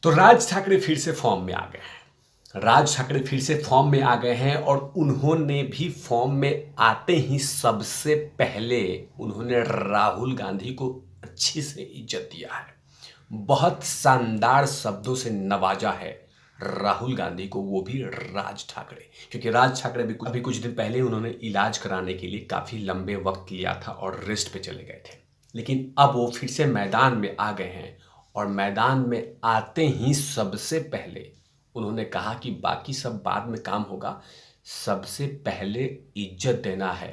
तो राज ठाकरे फिर से फॉर्म में आ गए हैं। राज ठाकरे फिर से फॉर्म में आ गए हैं और उन्होंने भी फॉर्म में आते ही सबसे पहले उन्होंने राहुल गांधी को अच्छी से इज्जत दिया है। बहुत शानदार शब्दों से नवाजा है राहुल गांधी को, वो भी राज ठाकरे। क्योंकि राज ठाकरे भी अभी कुछ दिन पहले उन्होंने इलाज कराने के लिए काफ़ी लंबे वक्त लिया था और रेस्ट पे चले गए थे, लेकिन अब वो फिर से मैदान में आ गए हैं। और मैदान में आते ही सबसे पहले उन्होंने कहा कि बाकी सब बाद में काम होगा, सबसे पहले इज्जत देना है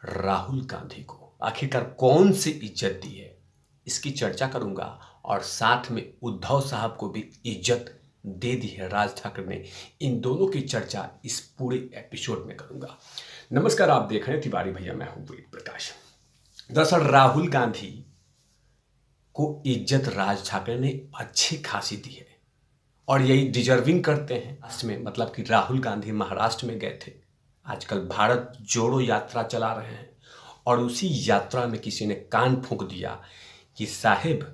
राहुल गांधी को। आखिरकार कौन सी इज्जत दी है, इसकी चर्चा करूंगा। और साथ में उद्धव साहब को भी इज्जत दे दी है राज ठाकरे ने। इन दोनों की चर्चा इस पूरे एपिसोड में करूंगा। नमस्कार, आप देख रहे हैं तिवारी भैया, मैं हूं वेद प्रकाश। दरअसल राहुल गांधी को इज्जत राज ठाकरे ने अच्छी खासी दी है और यही डिजर्विंग करते हैं। इसमें मतलब कि राहुल गांधी महाराष्ट्र में गए थे, आजकल भारत जोड़ो यात्रा चला रहे हैं, और उसी यात्रा में किसी ने कान फूंक दिया कि साहेब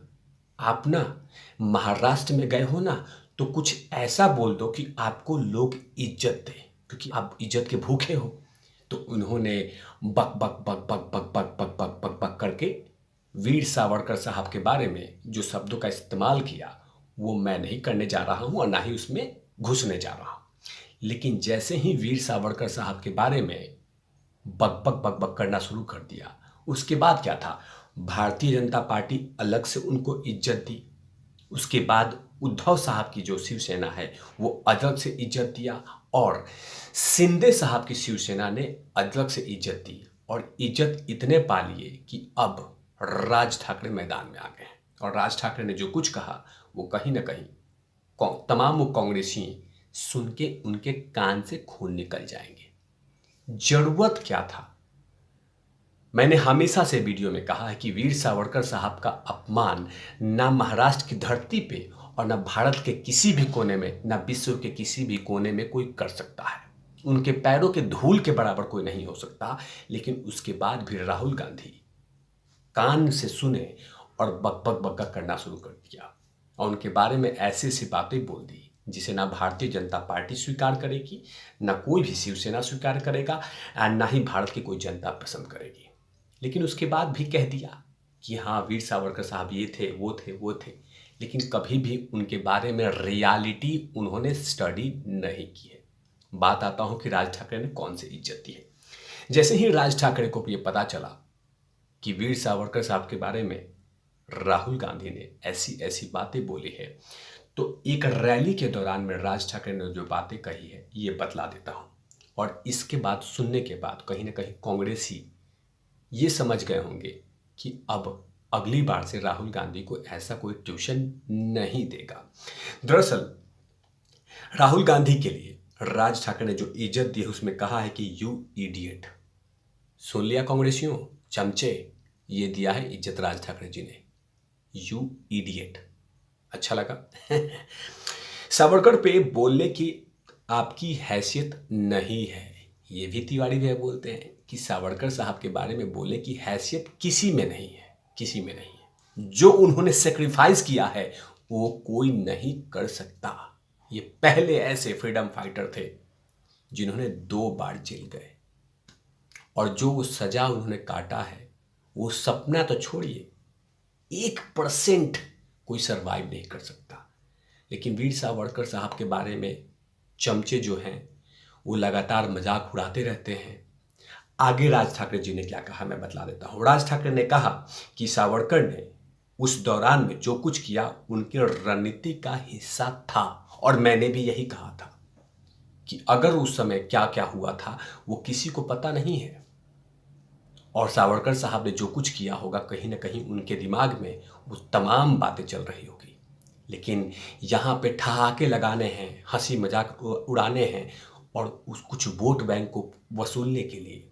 आप ना महाराष्ट्र में गए हो ना, तो कुछ ऐसा बोल दो कि आपको लोग इज्जत दें, क्योंकि आप इज्जत के भूखे हो। तो उन्होंने बक बक बक बक बक बक बक बक बक बक करके वीर सावरकर साहब के बारे में जो शब्दों का इस्तेमाल किया वो मैं नहीं करने जा रहा हूं और ना ही उसमें घुसने जा रहा हूं। लेकिन जैसे ही वीर सावरकर साहब के बारे में बक बक बक बक करना शुरू कर दिया, उसके बाद क्या था, भारतीय जनता पार्टी अलग से उनको इज्जत दी। उसके बाद उद्धव साहब की जो शिवसेना है वो अलग से इज्जत दिया, और शिंदे साहब की शिवसेना ने अलग से इज्जत दी। और इज्जत इतने पा लिए कि अब राज ठाकरे मैदान में आ गए। और राज ठाकरे ने जो कुछ कहा वो कहीं ना कहीं तमाम वो कांग्रेसी सुन के उनके कान से खून निकल जाएंगे। जरूरत क्या था? मैंने हमेशा से वीडियो में कहा है कि वीर सावरकर साहब का अपमान ना महाराष्ट्र की धरती पे और ना भारत के किसी भी कोने में, ना विश्व के किसी भी कोने में कोई कर सकता है। उनके पैरों के धूल के बराबर कोई नहीं हो सकता। लेकिन उसके बाद भी राहुल गांधी कान से सुने और बक बक बक करना शुरू कर दिया, और उनके बारे में ऐसी ऐसी बातें बोल दी जिसे ना भारतीय जनता पार्टी स्वीकार करेगी, ना कोई भी शिवसेना स्वीकार करेगा, और ना ही भारत की कोई जनता पसंद करेगी। लेकिन उसके बाद भी कह दिया कि हाँ वीर सावरकर साहब ये थे वो थे वो थे, लेकिन कभी भी उनके बारे में रियलिटी उन्होंने स्टडी नहीं की है। बात आता हूँ कि राज ठाकरे ने कौन सी इज्जत दी है। जैसे ही राज ठाकरे को ये पता चला कि वीर सावरकर साहब के बारे में राहुल गांधी ने ऐसी ऐसी बातें बोली है, तो एक रैली के दौरान में राज ठाकरे ने जो बातें कही है ये बतला देता हूं। और इसके बाद सुनने के बाद कहीं ना कहीं कांग्रेसी ये समझ गए होंगे कि अब अगली बार से राहुल गांधी को ऐसा कोई ट्यूशन नहीं देगा। दरअसल राहुल गांधी के लिए राज ठाकरे ने जो इज्जत दी है उसमें कहा है कि यू इडियट। सुन लिया कांग्रेसियों, चमचे, ये दिया है इज्जत राज ठाकरे जी ने, यू इडियट। अच्छा लगा? सावरकर पे बोलने की आपकी हैसियत नहीं है, ये भी तिवारी भैया बोलते हैं कि सावरकर साहब के बारे में बोलने की हैसियत किसी में नहीं है, किसी में नहीं है। जो उन्होंने सेक्रीफाइस किया है वो कोई नहीं कर सकता। ये पहले ऐसे फ्रीडम फाइटर थे जिन्होंने 2 बार जेल गए, और जो वो सजा उन्होंने काटा है वो सपना तो छोड़िए 1% कोई सरवाइव नहीं कर सकता। लेकिन वीर सावरकर साहब के बारे में चमचे जो हैं वो लगातार मजाक उड़ाते रहते हैं। आगे राज ठाकरे जी ने क्या कहा मैं बतला देता हूँ। राज ठाकरे ने कहा कि सावरकर ने उस दौरान में जो कुछ किया उनकी रणनीति का हिस्सा था, और मैंने भी यही कहा था कि अगर उस समय क्या क्या हुआ था वो किसी को पता नहीं है, और सावरकर साहब ने जो कुछ किया होगा कहीं ना कहीं उनके दिमाग में वो तमाम बातें चल रही होगी। लेकिन यहाँ पे ठहाके लगाने हैं, हंसी मजाक उड़ाने हैं, और उस कुछ वोट बैंक को वसूलने के लिए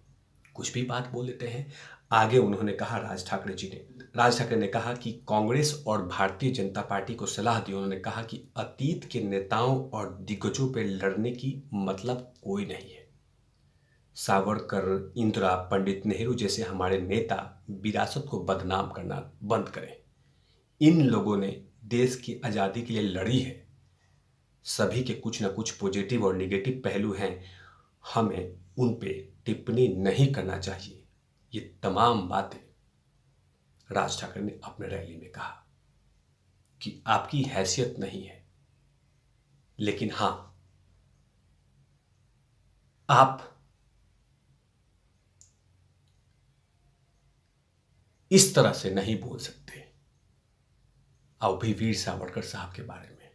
कुछ भी बात बोल देते हैं। आगे उन्होंने कहा राज ठाकरे ने कहा कि कांग्रेस और भारतीय जनता पार्टी को सलाह दी। उन्होंने कहा कि अतीत के नेताओं और दिग्गजों पर लड़ने की मतलब कोई नहीं है। सावरकर, इंदिरा, पंडित नेहरू जैसे हमारे नेता विरासत को बदनाम करना बंद करें। इन लोगों ने देश की आज़ादी के लिए लड़ी है, सभी के कुछ ना कुछ पॉजिटिव और नेगेटिव पहलू हैं, हमें उन पे टिप्पणी नहीं करना चाहिए। ये तमाम बातें राज ठाकरे ने अपने रैली में कहा कि आपकी हैसियत नहीं है, लेकिन हाँ, आप इस तरह से नहीं बोल सकते। अब भी वीर सावरकर साहब के बारे में,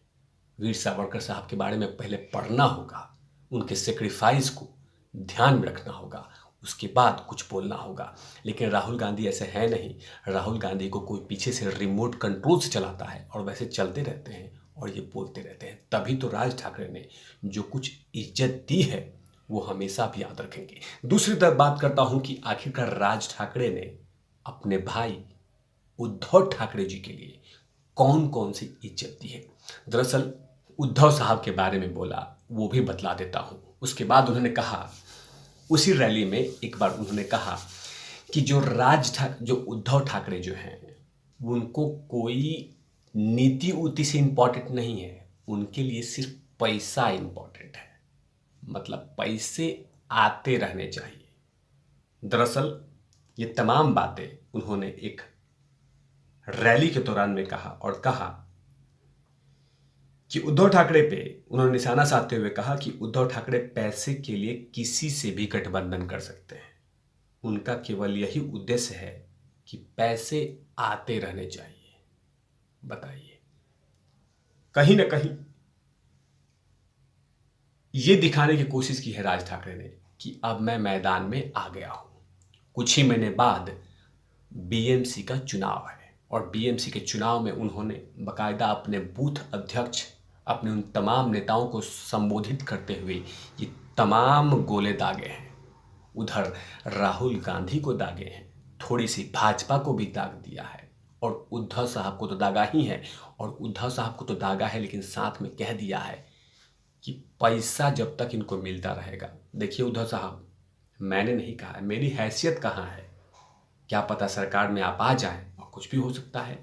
वीर सावरकर साहब के बारे में पहले पढ़ना होगा, उनके सेक्रीफाइस को ध्यान में रखना होगा, उसके बाद कुछ बोलना होगा। लेकिन राहुल गांधी ऐसे है नहीं। राहुल गांधी को कोई पीछे से रिमोट कंट्रोल से चलाता है और वैसे चलते रहते हैं और ये बोलते रहते हैं। तभी तो राज ठाकरे ने जो कुछ इज्जत दी है वो हमेशा आप याद रखेंगे। दूसरी तरफ बात करता हूं कि आखिरकार राज ठाकरे ने अपने भाई उद्धव ठाकरे जी के लिए कौन कौन सी इज्जत दी है। दरअसल उद्धव साहब के बारे में बोला, वो भी बतला देता हूं। उसके बाद उन्होंने कहा, उसी रैली में एक बार उन्होंने कहा कि जो उद्धव ठाकरे जो हैं, उनको कोई नीति उति से इंपॉर्टेंट नहीं है, उनके लिए सिर्फ पैसा इंपॉर्टेंट है, मतलब पैसे आते रहने चाहिए। दरअसल ये तमाम बातें उन्होंने एक रैली के दौरान में कहा और कहा कि उद्धव ठाकरे पे उन्होंने निशाना साधते हुए कहा कि उद्धव ठाकरे पैसे के लिए किसी से भी गठबंधन कर सकते हैं। उनका केवल यही उद्देश्य है कि पैसे आते रहने चाहिए। बताइए, कहीं ना कहीं ये दिखाने की कोशिश की है राज ठाकरे ने कि अब मैं मैदान में आ गया हूं। कुछ ही महीने बाद बीएमसी का चुनाव है और बीएमसी के चुनाव में उन्होंने बाकायदा अपने बूथ अध्यक्ष, अपने उन तमाम नेताओं को संबोधित करते हुए ये तमाम गोले दागे हैं। उधर राहुल गांधी को दागे हैं, थोड़ी सी भाजपा को भी दाग दिया है और उद्धव साहब को तो दागा ही है। और उद्धव साहब को तो दागा है, लेकिन साथ में कह दिया है कि पैसा जब तक इनको मिलता रहेगा। देखिए उद्धव साहब, मैंने नहीं कहा है, मेरी हैसियत कहाँ है, क्या पता सरकार में आप आ जाएं और कुछ भी हो सकता है,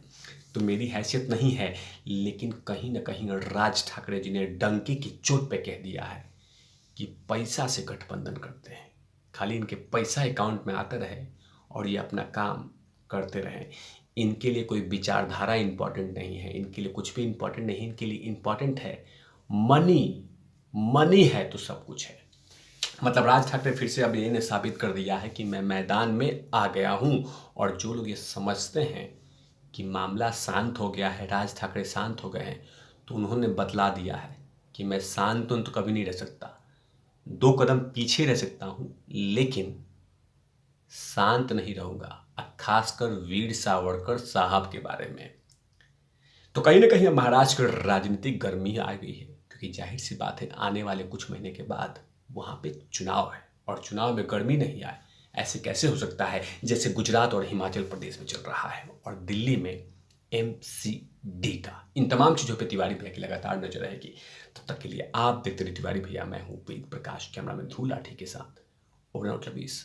तो मेरी हैसियत नहीं है। लेकिन कहीं ना कहीं राज ठाकरे जी ने डंके की चोट पे कह दिया है कि पैसा से गठबंधन करते हैं, खाली इनके पैसा अकाउंट में आते रहे और ये अपना काम करते रहें। इनके लिए कोई विचारधारा इंपॉर्टेंट नहीं है, इनके लिए कुछ भी इंपॉर्टेंट नहीं, इनके लिए इंपॉर्टेंट है मनी। मनी है तो सब कुछ है। मतलब राज ठाकरे फिर से अब ये साबित कर दिया है कि मैं मैदान में आ गया हूं। और जो लोग ये समझते हैं कि मामला शांत हो गया है, राज ठाकरे शांत हो गए हैं, तो उन्होंने बतला दिया है कि मैं शांत तो कभी नहीं रह सकता, 2 कदम पीछे रह सकता हूं, लेकिन शांत नहीं रहूंगा। खासकर वीर सावरकर साहब के बारे में तो कहीं ना कहीं महाराष्ट्र की राजनीतिक गर्मी आ गई है, क्योंकि जाहिर सी बात है आने वाले कुछ महीने के बाद वहां पे चुनाव है और चुनाव में गर्मी नहीं आए ऐसे कैसे हो सकता है, जैसे गुजरात और हिमाचल प्रदेश में चल रहा है और दिल्ली में एमसीडी का। इन तमाम चीज़ों पे तिवारी भैया की लगातार नजर रहेगी। तब तक के लिए आप देखते रहिए तिवारी भैया। मैं हूँ वेद प्रकाश, कैमरा में ध्रुव लाठी के साथ। Over out lovies.